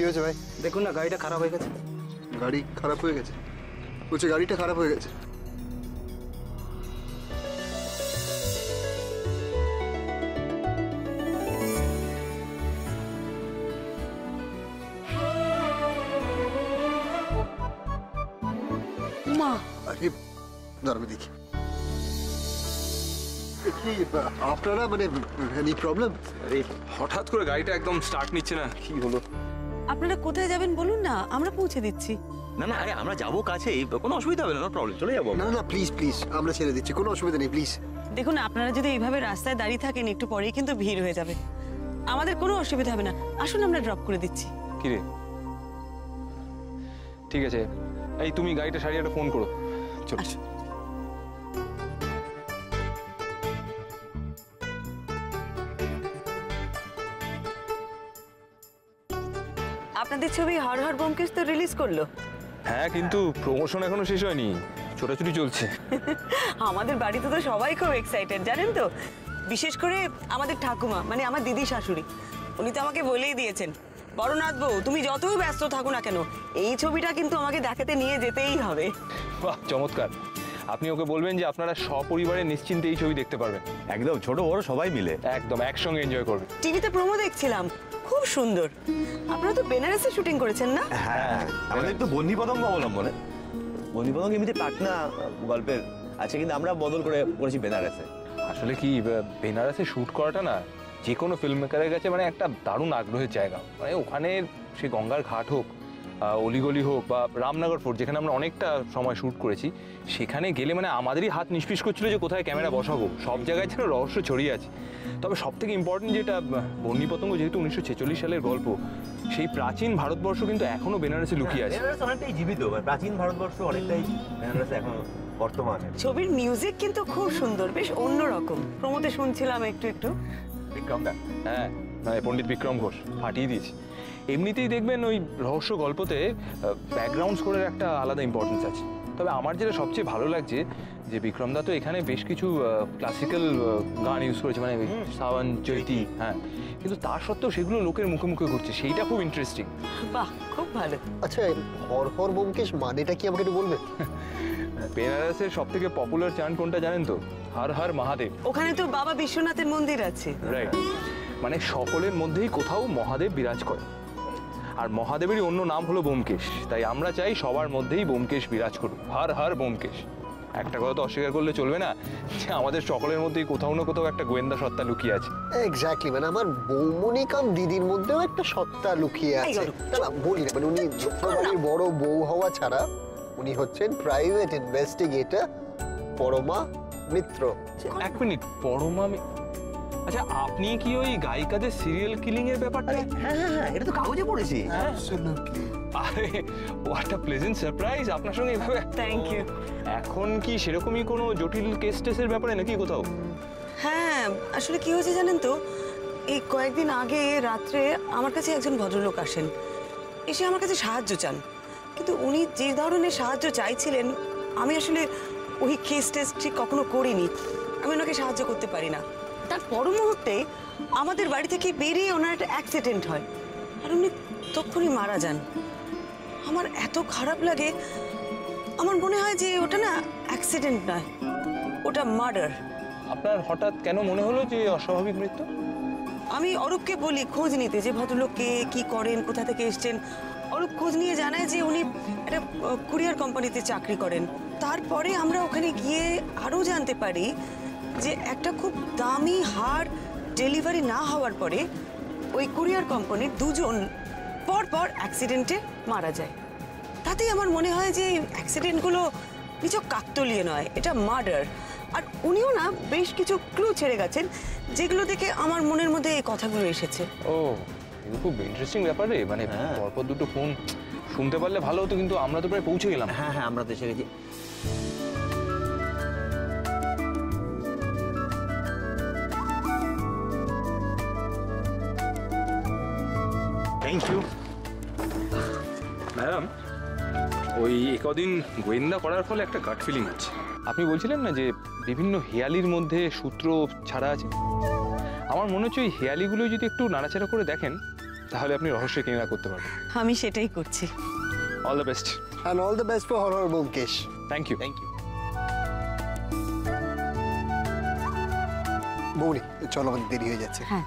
কি হয়েছে ভাই? দেখুন না, গাড়িটা খারাপ হয়ে গেছে। গাড়ি খারাপ হয়ে গেছে? বলছে গাড়িটা খারাপ হয়ে গেছে। মা, আরে দাঁড়াবে দেখি। আপনারা মানে এনি প্রবলেম? আরে হঠাৎ করে গাড়িটা একদম স্টার্ট নিচ্ছে না, কি হলো? আপনারা কোথায় যাবেন বলুন না, আমরা পৌঁছে দিচ্ছি। না না, আরে আমরা যাবো কাছেই, কোনো অসুবিধা হবে না, নো প্রবলেম, চলে যাবো। না না প্লিজ প্লিজ, আমরা ছেড়ে দিচ্ছি, কোনো অসুবিধা নেই, প্লিজ। দেখুন, আপনারা যদি এইভাবে রাস্তায় দাঁড়িয়ে থাকেন একটু পরেই কিন্তু ভিড় হয়ে যাবে। আমাদের কোনো অসুবিধা হবে না, আসুন আমরা ড্রপ করে দিচ্ছি। কি রে? ঠিক আছে, এই তুমি গাড়িটা সারিয়ে একটা ফোন করো। চলছে। আপনাদের ছবি হর হর ব্যোমকেশ তো রিলিজ করলো। হ্যাঁ, কিন্তু প্রমোশন এখনো শেষ হয়নি, ছোটাছুটি চলছে। আমাদের বাড়িতে তো সবাই খুব এক্সাইটেড, জানেন তো। বিশেষ করে আমাদের ঠাকুমা, মানে আমার দিদি শাশুড়ি, উনি তো আমাকে বলেই দিয়েছেন, বড়নাথ বউ তুমি যতই ব্যস্ত থাকো না কেন, এই ছবিটা কিন্তু আমাকে দেখাতে নিয়ে যেতেই হবে। বাহ, চমৎকার। আপনি ওকে বলবেন যে আপনারা সপরিবারে নিশ্চিন্তে এই ছবি দেখতে পারবেন। একদম, ছোট বড় সবাই মিলে একদম একসঙ্গে এনজয় করবে। টিভিতে প্রোমো দেখছিলাম, খুব সুন্দর। আপনারা তো বেনারসে শুটিং করেছেন না? হ্যাঁ, আমাদের তো বন্দি পতঙ্গ অবলম্বনে। বন্দি পতঙ্গ এমনিতে পাটনা গল্পের আছে, কিন্তু আমরা বদল করে করেছি বেনারসে। আসলে কি, বেনারসে শ্যুট করাটা না যে কোনো ফিল্ম মেকারের কাছে মানে একটা দারুণ আগ্রহের জায়গা। মানে ওখানে সে গঙ্গার ঘাট হোক, অলিগলি হোক, বা রামনগর ফোর্ট যেখানে আমরা অনেকটা সময় শ্যুট করেছি, সেখানে গেলে মানে আমাদেরই হাত নিষ্পিস করছিল যে কোথায় ক্যামেরা বসাবো। সব জায়গায় যেন রহস্য ছড়িয়ে আছে। তবে সব থেকে ইম্পর্টেন্ট যেটা, বন্দি পতঙ্গ যেহেতু 1946 সালের গল্প, সেই প্রাচীন ভারতবর্ষ কিন্তু এখনো বেনারসে লুকিয়ে আছে। বেনারস অনেকটাই জীবিত, প্রাচীন ভারতবর্ষ অনেকটাই বেনারসে এখনো বর্তমানে। ছবির মিউজিক কিন্তু খুব সুন্দর, বেশ অন্যরকম। প্রমোতে শুনছিলাম একটু একটু। বিক্রম দা, হ্যাঁ, মানে পণ্ডিত বিক্রম ঘোষ ফাটিয়ে দিয়েছে। এমনিতেই দেখবেন ওই রহস্য গল্পতে ব্যাকগ্রাউন্ড স্কোরের একটা আলাদা ইম্পর্টেন্স আছে। তবে আমার যেটা সবচেয়ে ভালো লাগছে যে বিক্রম দা তো এখানে বেশ কিছু ক্লাসিক্যাল গান ইউজ করেছে, মানে সাওয়ান চৈতি, হ্যাঁ, কিন্তু তা সত্ত্বেও সেগুলো লোকের মুখে মুখে ঘুরছে, সেইটা খুব ইন্টারেস্টিং। বাহ, খুব ভালো। আচ্ছা, হর হর ব্যোমকেশ মানেটা কি আমাকে একটু বলবেন? বেনারসের সব থেকে পপুলার চান কোনটা জানেন তো? হর হর মহাদেব। ওখানে তো বাবা বিশ্বনাথের মন্দির আছে। রাইট, মানে সকলের মধ্যেই কোথাও মহাদেব বিরাজ করে, আর মহাদেবেরই অন্য নাম হলো ব্যোমকেশ। তাই আমরা চাই সবার মধ্যেই ব্যোমকেশ বিরাজ করুক, হর হর ব্যোমকেশ। একটা কথা তো অস্বীকার করলে চলবে না যে আমাদের সকলের মধ্যেই কোথাও না কোথাও একটা গোয়েন্দা সত্তা লুকিয়ে আছে। এক্স্যাক্টলি, মানে আমার বৌমনি কাম দিদির মধ্যেও একটা সত্তা লুকিয়ে আছে। না বলি না, মানে উনি বাড়ির বড় বউ হওয়া ছাড়া উনি হচ্ছেন প্রাইভেট ইনভেস্টিগেটর পরমা মিত্র। এক মিনিট, পরমা, আচ্ছা আপনি কি ওই গায়িকাদের সিরিয়াল কিলিং এর ব্যাপারটা? হ্যাঁ হ্যাঁ হ্যাঁ, এটা তো কাগজে পড়েছি। আরে হোয়াট আ প্লেজেন্ট সারপ্রাইজ আপনার সঙ্গে এইভাবে। Thank you. এখন কি সেরকমই কোনো জটিল কেস টেসের ব্যাপারে নাকি কোথাও? হ্যাঁ, আসলে কি হয়েছে জানেন তো, এই কয়েকদিন আগে রাত্রে আমার কাছে একজন ভদ্রলোক আসেন, এসে আমার কাছে সাহায্য চান। কিন্তু উনি যে ধরনের সাহায্য চাইছিলেন, আমি আসলে ওই কেস টেস্ট ঠিক কখনো করিনি, আমি ওনাকে সাহায্য করতে পারি না। তার পর মুহূর্তে আমাদের বাড়ি থেকে বেরিয়ে ওনার একটা অ্যাক্সিডেন্ট হয়, আর উনি তখনই মারা যান। আমার এত খারাপ লাগে, আমার মনে হয় যে ওটা না অ্যাক্সিডেন্ট নয়, ওটা মার্ডার। আপনার হঠাৎ কেন মনে হলো যে অস্বাভাবিক মৃত্যু? আমি অরূপকে বলি খোঁজ নিতে, যে ভদ্রলোককে কি করেন, কোথা থেকে এসছেন। অরূপ খোঁজ নিয়ে জানায় যে উনি একটা কুরিয়ার কোম্পানিতে চাকরি করেন। তারপরে আমরা ওখানে গিয়ে আরও জানতে পারি যে একটা খুব দামি হার ডেলিভারি না হওয়ার পরে ওই কুরিয়ার কোম্পানির দুজন পরপর অ্যাক্সিডেন্টে মারা যায়। তাতেই আমার মনে হয় যে অ্যাক্সিডেন্টগুলো নিছক কাকতালীয় নয়, এটা মার্ডার। আর উনিও না বেশ কিছু ক্লু ছেড়ে গেছেন, যেগুলো দেখে আমার মনের মধ্যে এই কথাগুলো এসেছে। ও, এটা খুব ইন্টারেস্টিং ব্যাপার রে, মানে পরপর দুটো ফোন শুনতে পারলে ভালো হতো, কিন্তু আমরা তো প্রায় পৌঁছে গেলাম। হ্যাঁ হ্যাঁ, আমরা তো এসে গেছি। Thank you madam. ওই কদিন গোয়েন্দা করার ফলে একটা গাট ফিলিং আছে। আপনি বলছিলেন না যে বিভিন্ন হেয়ালির মধ্যে সূত্র ছাড়া আছে, আমার মনে হচ্ছে ওই হেয়ালিগুলো যদি একটু নাড়াচাড়া করে দেখেন তাহলে আপনি রহস্যের কিনারা করতে পারবেন। আমি সেটাই করছি। All the best. And all the best for horror Byomkesh. Thank you. বৌনি চলো, আমাদের দেরি হয়ে যাচ্ছে। হ্যাঁ